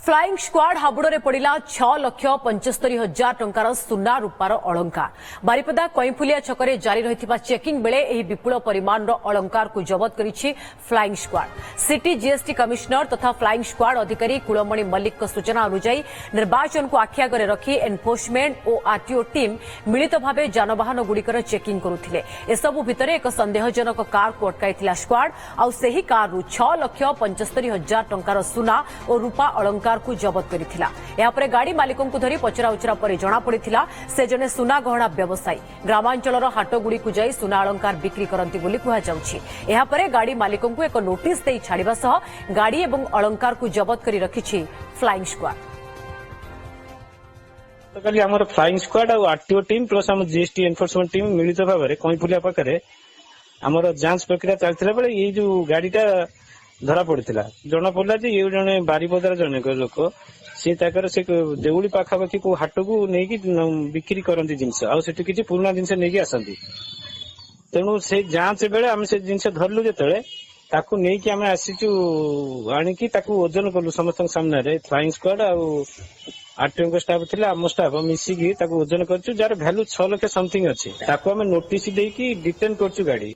Flying squad हाबुड़े पड़ा 6,75,000 टंकार सुना रूपार अलंकार बारिपदा कईफुलिया छकरे जारी रही चेकिंग बेले यह विपुल परिमाण अलंकार को जबत करिछि flying squad. City GST commissioner तथा फ्लाइंग स्क्वाड अधिकारी कुलमणि मल्लिक सूचना अनुसार निर्वाचन को आखिआगे रखी एनफोर्समेंट और आरटीओ टीम मिलित भाव जानवाहन गुड़िकर चेकिंग करुथिले। एसबु भितर एक संदेहजनक कार को अटकाई स्क्वाड आउ सेही कारु 6,75,000 टंकार सुना और रूपा अलंकार को जबत करिथिला। यापरे गाड़ी मालिकों को धरी पचराउचरा पर जना पड़िथिला से जने सुना गहना व्यवसायी ग्रामांचलर हाटगुड़ी को जाई सुना अलंकार बिक्री करंती बोली कुहा जाउछि। यापरे गाड़ी मालिकों को एक नोटिस देई छाड़िबा सह गाड़ी एवं अलंकार को जबत करी रखिछि फ्लाइंग स्क्वाड। तो कल आम फ्लाइंग स्क्वाड और आरटीओ टीम प्लस आम जीएसटी एनफोर्समेंट टीम मिलित भाव में कईफुलिया पाखे आमर जांच प्रक्रिया चलता बेले ये जो गाड़ीटा धरा पड़ा जना पड़ा ये जड़े बारिपदार जन लोक सी से देउली पाखापाखि को हाट को नहीं बिक्री करती जिनस आठ किसी पुराना जिनस नहीं आसती तेणु से जांच बेले आम से जिनस धरलु जो ताकू नहीं आम आसीचु आणिकी ओजन कलु समस्त सामने फ्लाइंग स्क्वाड आरटीओ स्टाफ थे आम स्टाफ मिसिकी ओजन कर जार भैल्यू 6 लाख समथिंग अच्छी नोटिस देकी डिटेन करचु गाड़ी।